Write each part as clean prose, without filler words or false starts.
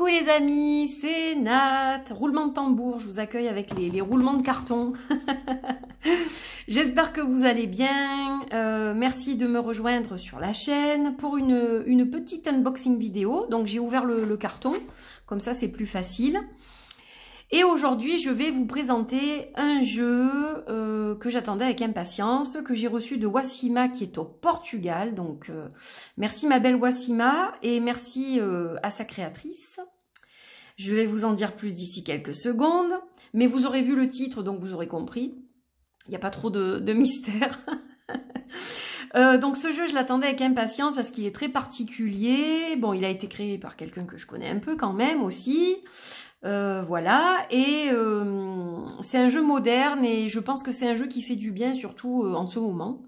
les amis, c'est Nat, roulement de tambour, je vous accueille avec les roulements de carton. J'espère que vous allez bien, merci de me rejoindre sur la chaîne pour une petite unboxing vidéo. Donc j'ai ouvert le carton, comme ça c'est plus facile. Et aujourd'hui je vais vous présenter un jeu que j'attendais avec impatience, que j'ai reçu de Wassima qui est au Portugal. Donc merci ma belle Wassima et merci à sa créatrice. Je vais vous en dire plus d'ici quelques secondes, mais vous aurez vu le titre donc vous aurez compris. Il n'y a pas trop de mystère. Donc ce jeu je l'attendais avec impatience parce qu'il est très particulier. Bon, il a été créé par quelqu'un que je connais un peu quand même aussi. Voilà, et c'est un jeu moderne et je pense que c'est un jeu qui fait du bien, surtout en ce moment.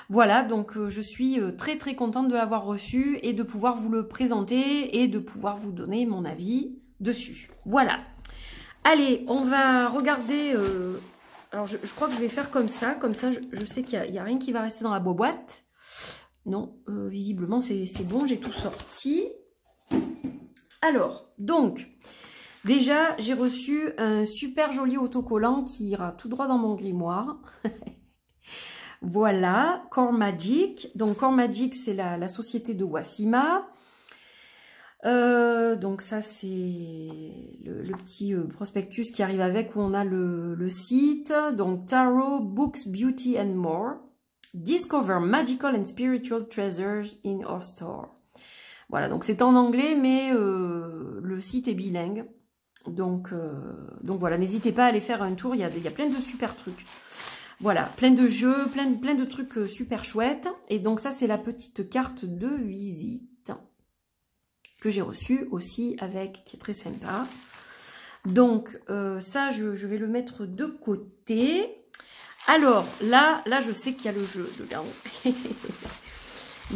Voilà, donc je suis très très contente de l'avoir reçu et de pouvoir vous le présenter et de pouvoir vous donner mon avis dessus. Voilà. Allez, on va regarder... alors je crois que je vais faire comme ça je sais qu'il n'y a rien qui va rester dans la boîte. Non, visiblement c'est bon, j'ai tout sorti. Alors, donc... Déjà, j'ai reçu un super joli autocollant qui ira tout droit dans mon grimoire. Voilà, Core Magic. Donc, Core Magic, c'est la société de Wassima. Donc, ça, c'est le petit prospectus qui arrive avec où on a le site. Donc, Tarot, Books, Beauty and More. Discover magical and spiritual treasures in our store. Voilà, donc c'est en anglais, mais le site est bilingue. Donc voilà, n'hésitez pas à aller faire un tour, il y a plein de super trucs. Voilà, plein de jeux, plein de trucs super chouettes. Et donc ça, c'est la petite carte de visite que j'ai reçue aussi avec, qui est très sympa. Donc ça, je vais le mettre de côté. Alors, là je sais qu'il y a le jeu dedans.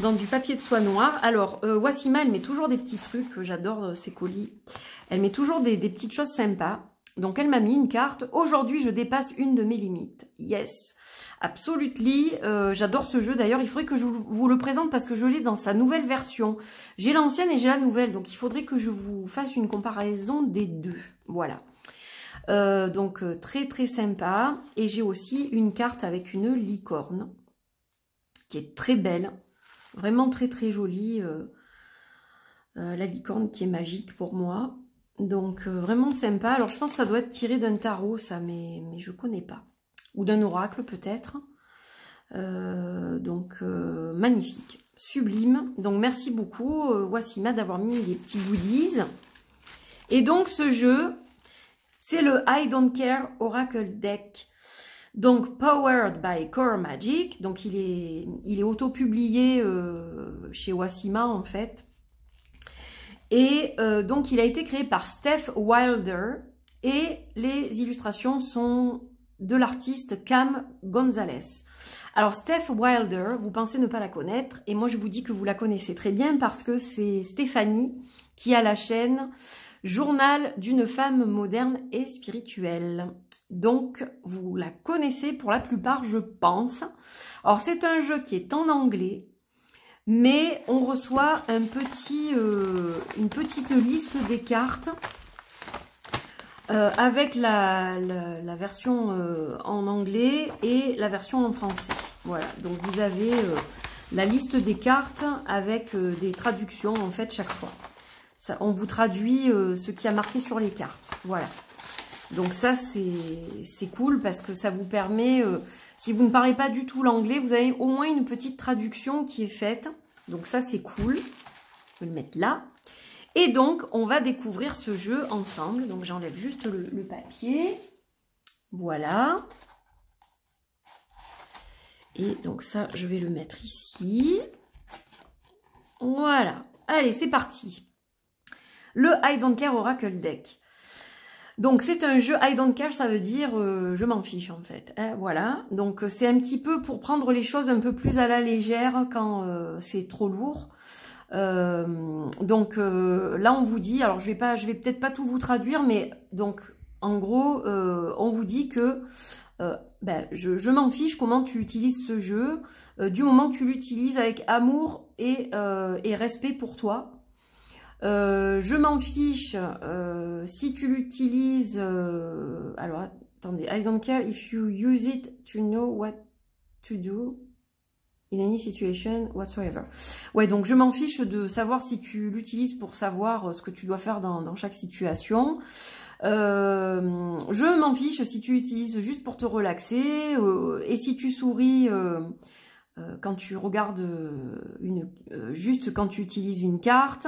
Dans du papier de soie noir. Alors, Wassima, elle met toujours des petits trucs. J'adore ces colis. Elle met toujours des petites choses sympas. Donc, elle m'a mis une carte. Aujourd'hui, je dépasse une de mes limites. Yes, absolutely. J'adore ce jeu. D'ailleurs, il faudrait que je vous le présente parce que je l'ai dans sa nouvelle version. J'ai l'ancienne et j'ai la nouvelle. Donc, il faudrait que je vous fasse une comparaison des deux. Voilà. Donc, très, très sympa. Et j'ai aussi une carte avec une licorne qui est très belle. Vraiment très très jolie, la licorne qui est magique pour moi. Donc vraiment sympa. Alors je pense que ça doit être tiré d'un tarot ça, mais je connais pas. Ou d'un oracle peut-être. Donc magnifique, sublime. Donc merci beaucoup Wassima d'avoir mis les petits goodies. Et donc ce jeu, c'est le I Don't Care Oracle Deck. Donc, Powered by Core Magic, donc il est auto-publié chez Wassima en fait. Et donc, il a été créé par Steph Wilder et les illustrations sont de l'artiste Cam Gonzalez. Alors, Steph Wilder, vous pensez ne pas la connaître et moi je vous dis que vous la connaissez très bien parce que c'est Stéphanie qui a la chaîne Journal d'une femme moderne et spirituelle. Donc, vous la connaissez pour la plupart, je pense. Alors, c'est un jeu qui est en anglais, mais on reçoit une petite liste des cartes avec la version en anglais et la version en français. Voilà, donc vous avez la liste des cartes avec des traductions, en fait, chaque fois. Ça, on vous traduit ce qui a marqué sur les cartes. Voilà. Donc ça, c'est cool parce que ça vous permet, si vous ne parlez pas du tout l'anglais, vous avez au moins une petite traduction qui est faite. Donc ça, c'est cool. Je vais le mettre là. Et donc, on va découvrir ce jeu ensemble. Donc j'enlève juste le papier. Voilà. Et donc ça, je vais le mettre ici. Voilà. Allez, c'est parti. Le I Don't Care Oracle Deck. Donc c'est un jeu I don't care, ça veut dire je m'en fiche en fait. Hein, voilà, donc c'est un petit peu pour prendre les choses un peu plus à la légère quand c'est trop lourd. Donc là on vous dit, alors je vais peut-être pas tout vous traduire, mais donc en gros on vous dit que je m'en fiche comment tu utilises ce jeu, du moment que tu l'utilises avec amour et respect pour toi. Je m'en fiche si tu l'utilises... alors, attendez. I don't care if you use it to know what to do in any situation whatsoever. Ouais, donc je m'en fiche de savoir si tu l'utilises pour savoir ce que tu dois faire dans chaque situation. Je m'en fiche si tu l'utilises juste pour te relaxer. Et si tu souris quand tu regardes juste quand tu utilises une carte.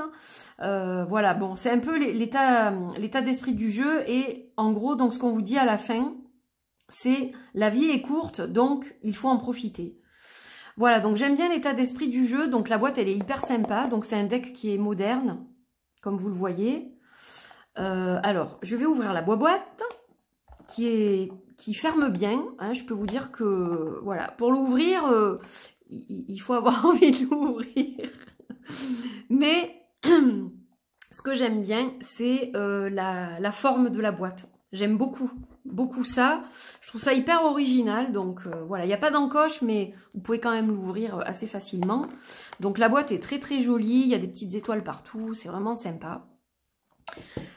Voilà, bon, c'est un peu l'état d'esprit du jeu. Et en gros, donc ce qu'on vous dit à la fin, c'est la vie est courte, donc il faut en profiter. Voilà, donc j'aime bien l'état d'esprit du jeu. Donc la boîte, elle est hyper sympa. Donc c'est un deck qui est moderne, comme vous le voyez. Alors, je vais ouvrir la boîte qui ferme bien. Hein, je peux vous dire que, voilà, pour l'ouvrir, il faut avoir envie de l'ouvrir. Mais ce que j'aime bien, c'est la forme de la boîte. J'aime beaucoup ça. Je trouve ça hyper original. Donc voilà, il n'y a pas d'encoche, mais vous pouvez quand même l'ouvrir assez facilement. Donc la boîte est très très jolie. Il y a des petites étoiles partout. C'est vraiment sympa.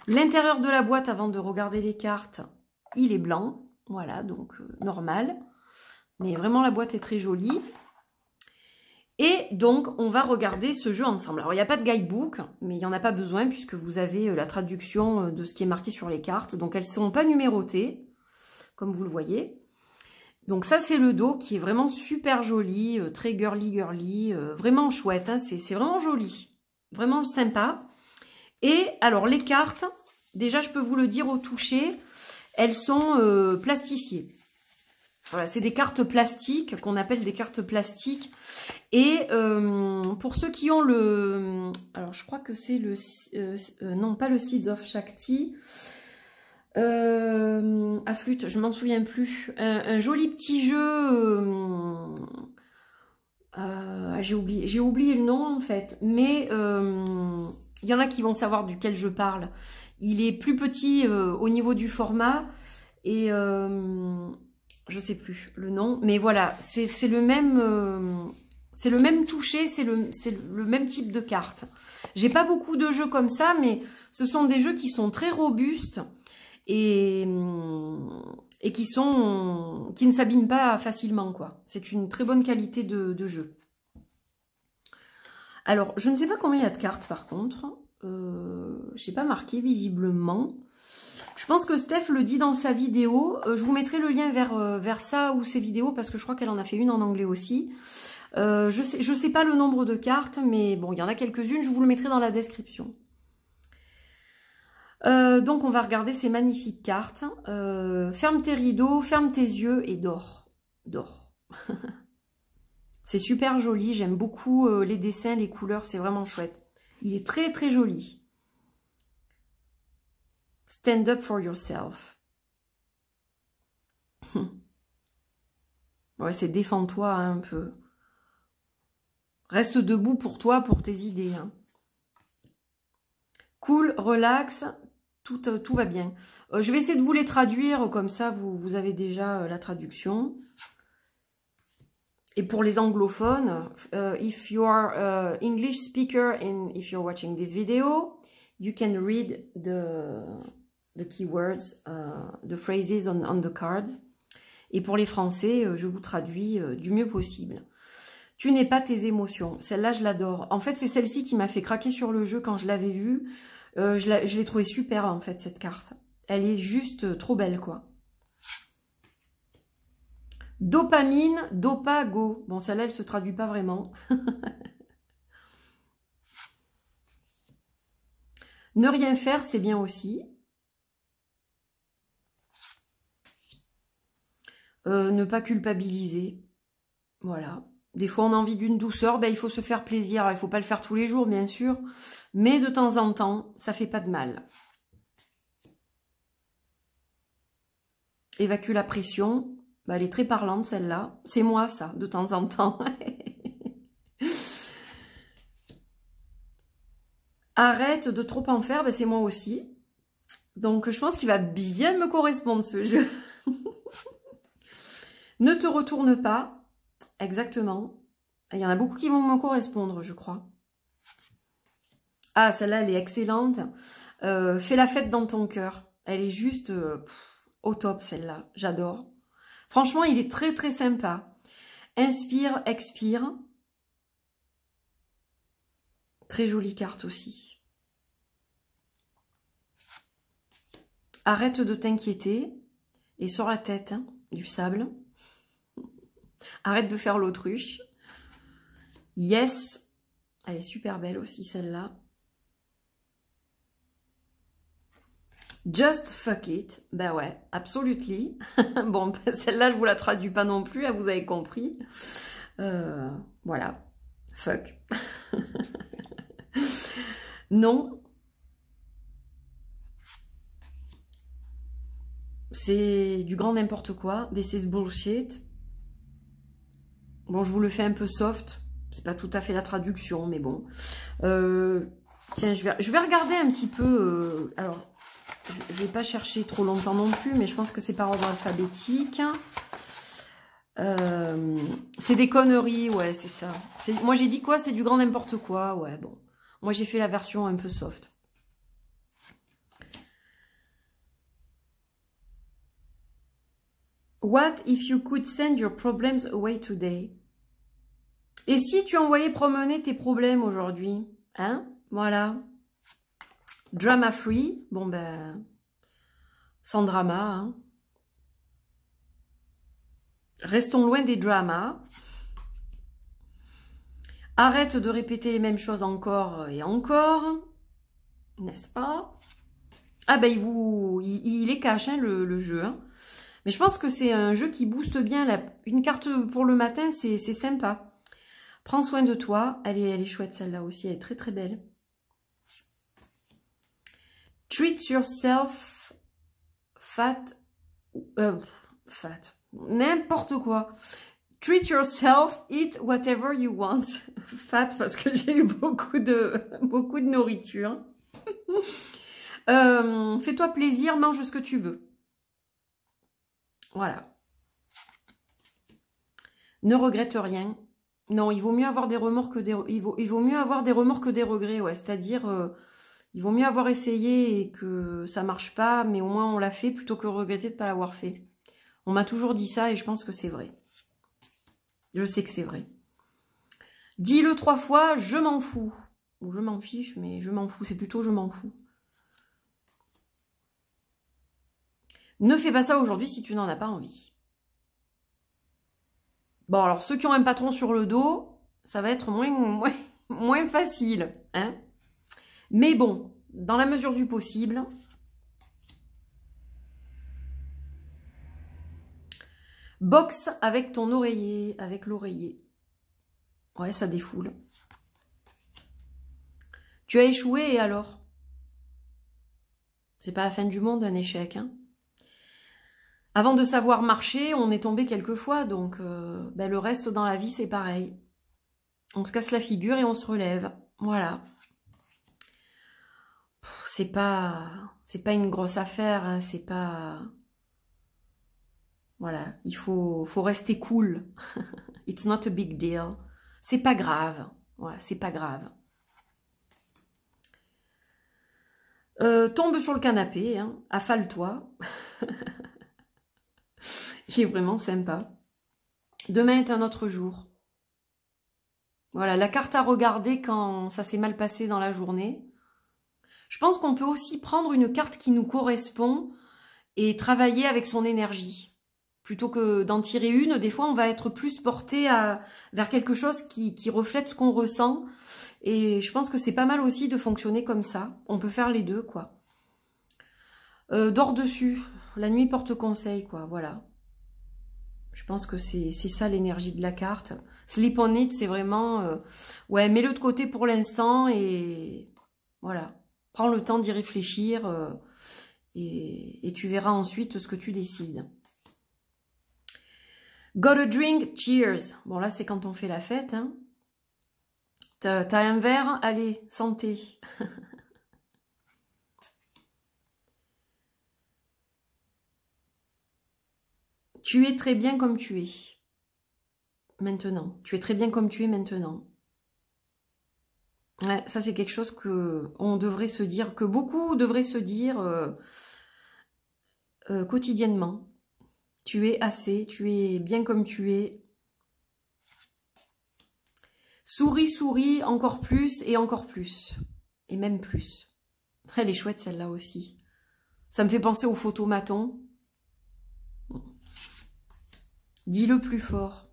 L'intérieur de la boîte, avant de regarder les cartes, il est blanc. Voilà, donc normal. Mais vraiment, la boîte est très jolie. Et donc, on va regarder ce jeu ensemble. Alors, il n'y a pas de guidebook, mais il n'y en a pas besoin puisque vous avez la traduction de ce qui est marqué sur les cartes. Donc, elles ne sont pas numérotées, comme vous le voyez. Donc, ça, c'est le dos qui est vraiment super joli, très girly, vraiment chouette. Hein, c'est vraiment joli, vraiment sympa. Et alors, les cartes, déjà, je peux vous le dire au toucher, elles sont plastifiées. Voilà, c'est des cartes plastiques, qu'on appelle des cartes plastiques. Et pour ceux qui ont le... Alors, je crois que c'est le... non, pas le Seeds of Shakti. À flûte, je m'en souviens plus. Un joli petit jeu... j'ai oublié le nom, en fait. Mais il y en a qui vont savoir duquel je parle. Il est plus petit au niveau du format. Et... je sais plus le nom. Mais voilà, c'est le même... c'est le même toucher, c'est le même type de carte. J'ai pas beaucoup de jeux comme ça, mais ce sont des jeux qui sont très robustes et qui ne s'abîment pas facilement, quoi. C'est une très bonne qualité de jeu. Alors, je ne sais pas combien il y a de cartes, par contre. Je sais pas marqué, visiblement. Je pense que Steph le dit dans sa vidéo. Je vous mettrai le lien vers ça ou ses vidéos, parce que je crois qu'elle en a fait une en anglais aussi. Je sais pas le nombre de cartes, mais bon, il y en a quelques-unes, je vous le mettrai dans la description. Donc, on va regarder ces magnifiques cartes. Ferme tes rideaux, ferme tes yeux et dors. Dors. C'est super joli, j'aime beaucoup les dessins, les couleurs, c'est vraiment chouette. Il est très très joli. Stand up for yourself. Ouais, c'est défends-toi un peu. Reste debout pour toi, pour tes idées. Hein. Cool, relax, tout va bien. Je vais essayer de vous les traduire, comme ça vous avez déjà la traduction. Et pour les anglophones, if you are English speaker and if you're watching this video, you can read the keywords, the phrases on the cards. Et pour les Français, je vous traduis du mieux possible. Tu n'es pas tes émotions. Celle-là, je l'adore. En fait, c'est celle-ci qui m'a fait craquer sur le jeu quand je l'avais vue. Je l'ai trouvée super, en fait, cette carte. Elle est juste trop belle, quoi. Dopamine, dopago. Bon, celle-là, elle se traduit pas vraiment. Ne rien faire, c'est bien aussi. Ne pas culpabiliser. Voilà. Des fois, on a envie d'une douceur, ben, il faut se faire plaisir. Il ne faut pas le faire tous les jours, bien sûr. Mais de temps en temps, ça fait pas de mal. Évacue la pression. Ben, elle est très parlante, celle-là. C'est moi, ça, de temps en temps. Arrête de trop en faire, ben, c'est moi aussi. Donc, je pense qu'il va bien me correspondre, ce jeu. Ne te retourne pas. Exactement. Il y en a beaucoup qui vont me correspondre, je crois. Ah, celle-là, elle est excellente. Fais la fête dans ton cœur. Elle est juste au top, celle-là. J'adore. Franchement, il est très, très sympa. Inspire, expire. Très jolie carte aussi. Arrête de t'inquiéter. Et sur la tête, hein, du sable. Arrête de faire l'autruche. Yes. Elle est super belle aussi, celle-là. Just fuck it. Ben ouais, absolutely. Bon, celle-là, je vous la traduis pas non plus, hein, vous avez compris. Voilà. Fuck. Non. C'est du grand n'importe quoi. This is bullshit. Bon, je vous le fais un peu soft. C'est pas tout à fait la traduction, mais bon. Tiens, je vais regarder un petit peu. Alors, je vais pas chercher trop longtemps non plus, mais je pense que c'est par ordre alphabétique. C'est des conneries, ouais, c'est ça. Moi, j'ai dit quoi? C'est du grand n'importe quoi, ouais, bon. Moi, j'ai fait la version un peu soft. What if you could send your problems away today? Et si tu envoyais promener tes problèmes aujourd'hui? Hein? Voilà. Drama free. Bon, ben, sans drama, hein. Restons loin des dramas. Arrête de répéter les mêmes choses encore et encore. N'est-ce pas? Ah ben, il est cash, hein, le jeu. Hein. Mais je pense que c'est un jeu qui booste bien. Une carte pour le matin, c'est sympa. Prends soin de toi. Elle est chouette celle-là aussi. Elle est très très belle. Treat yourself fat. Fat. N'importe quoi. Treat yourself, eat whatever you want. Fat parce que j'ai eu beaucoup de nourriture. Fais-toi plaisir, mange ce que tu veux. Voilà. Ne regrette rien. Non, il vaut mieux avoir des remords que des il vaut mieux avoir des remords que des regrets, ouais. C'est-à-dire, il vaut mieux avoir essayé et que ça marche pas, mais au moins on l'a fait plutôt que regretter de pas l'avoir fait. On m'a toujours dit ça et je pense que c'est vrai. Je sais que c'est vrai. Dis-le 3 fois, je m'en fous. Ou je m'en fiche, mais je m'en fous. C'est plutôt je m'en fous. Ne fais pas ça aujourd'hui si tu n'en as pas envie. Bon, alors ceux qui ont un patron sur le dos, ça va être moins facile. Hein, mais bon, dans la mesure du possible, boxe avec ton oreiller, avec l'oreiller. Ouais, ça défoule. Tu as échoué et alors? C'est pas la fin du monde, un échec. Hein. Avant de savoir marcher, on est tombé quelques fois, donc ben, le reste dans la vie, c'est pareil. On se casse la figure et on se relève. Voilà. C'est pas une grosse affaire, hein, c'est pas... Voilà, il faut rester cool. It's not a big deal. C'est pas grave. Voilà, c'est pas grave. Tombe sur le canapé, hein, affale-toi. Il est vraiment sympa. Demain est un autre jour. Voilà, la carte à regarder quand ça s'est mal passé dans la journée. Je pense qu'on peut aussi prendre une carte qui nous correspond et travailler avec son énergie. Plutôt que d'en tirer une, des fois on va être plus porté vers quelque chose qui reflète ce qu'on ressent. Et je pense que c'est pas mal aussi de fonctionner comme ça. On peut faire les deux, quoi. Dors dessus. La nuit porte conseil, quoi. Voilà. Je pense que c'est ça l'énergie de la carte. Sleep on it, c'est vraiment... ouais, mets-le de côté pour l'instant et... Voilà. Prends le temps d'y réfléchir et tu verras ensuite ce que tu décides. Got a drink, cheers. Bon, là, c'est quand on fait la fête. Hein. T'as un verre? Allez, santé. Tu es très bien comme tu es. Maintenant. Tu es très bien comme tu es maintenant. Ouais, ça c'est quelque chose que on devrait se dire, que beaucoup devraient se dire quotidiennement. Tu es assez, tu es bien comme tu es. Souris, souris, encore plus et encore plus. Et même plus. Elle est chouette celle-là aussi. Ça me fait penser aux photomatons. Dis-le plus fort.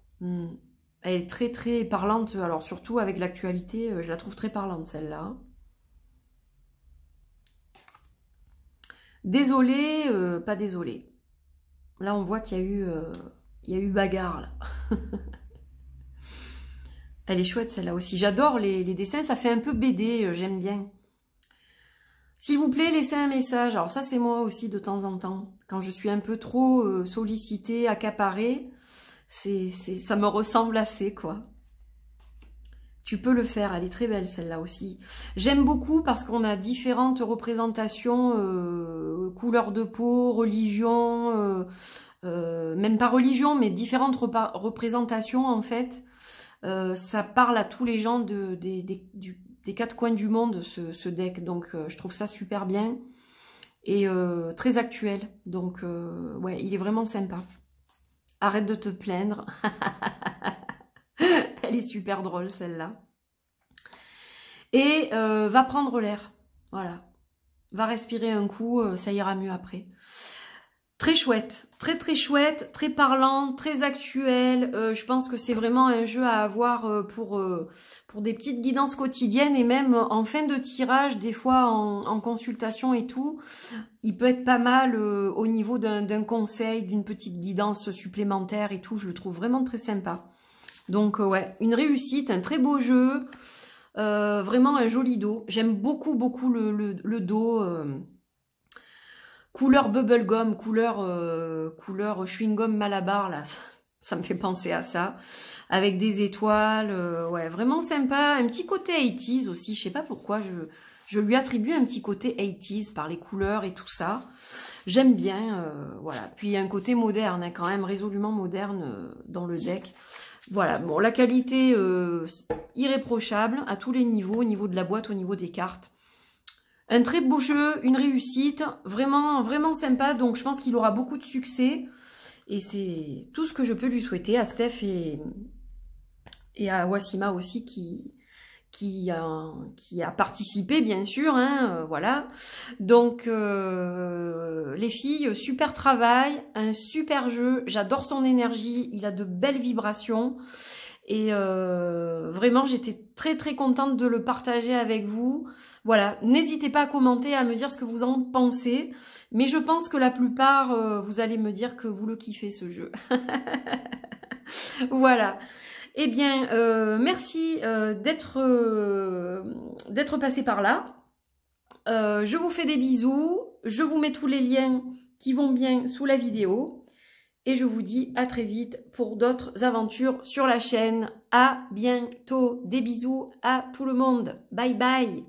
Elle est très très parlante, alors surtout avec l'actualité, je la trouve très parlante celle-là. Désolée, pas désolée. Là on voit qu'il y a eu bagarre là. Elle est chouette celle-là aussi. J'adore les dessins, ça fait un peu BD, j'aime bien. S'il vous plaît, laissez un message. Alors ça c'est moi aussi de temps en temps. Quand je suis un peu trop sollicitée, accaparée, ça me ressemble assez quoi. Tu peux le faire, elle est très belle celle-là aussi. J'aime beaucoup parce qu'on a différentes représentations, couleur de peau, religion, même pas religion, mais différentes représentations en fait. Ça parle à tous les gens des quatre coins du monde, ce deck. Donc je trouve ça super bien et très actuel. Donc ouais, il est vraiment sympa. Arrête de te plaindre. Elle est super drôle celle-là. Et va prendre l'air. Voilà. Va respirer un coup, ça ira mieux après. Très chouette, très chouette, très parlant, très actuel. Je pense que c'est vraiment un jeu à avoir pour des petites guidances quotidiennes et même en fin de tirage, des fois en consultation et tout. Il peut être pas mal au niveau d'un conseil, d'une petite guidance supplémentaire et tout. Je le trouve vraiment très sympa. Donc ouais, une réussite, un très beau jeu. Vraiment un joli dos. J'aime beaucoup le dos. Couleur bubblegum, couleur chewing-gum Malabar, là, ça me fait penser à ça. Avec des étoiles, ouais, vraiment sympa. Un petit côté 80s aussi, je sais pas pourquoi, je lui attribue un petit côté 80s par les couleurs et tout ça. J'aime bien, voilà. Puis il y a un côté moderne, hein, quand même, résolument moderne dans le deck. Voilà, bon, la qualité irréprochable à tous les niveaux, au niveau de la boîte, au niveau des cartes. Un très beau jeu, une réussite, vraiment sympa. Donc je pense qu'il aura beaucoup de succès. Et c'est tout ce que je peux lui souhaiter à Steph et à Wassima aussi qui a participé bien sûr. Hein, voilà. Donc les filles, super travail, un super jeu. J'adore son énergie, il a de belles vibrations. Et vraiment, j'étais très contente de le partager avec vous. Voilà, n'hésitez pas à commenter, à me dire ce que vous en pensez. Mais je pense que la plupart, vous allez me dire que vous le kiffez ce jeu. Voilà. Eh bien, merci d'être passé par là. Je vous fais des bisous. Je vous mets tous les liens qui vont bien sous la vidéo. Et je vous dis à très vite pour d'autres aventures sur la chaîne. À bientôt. Des bisous à tout le monde. Bye bye.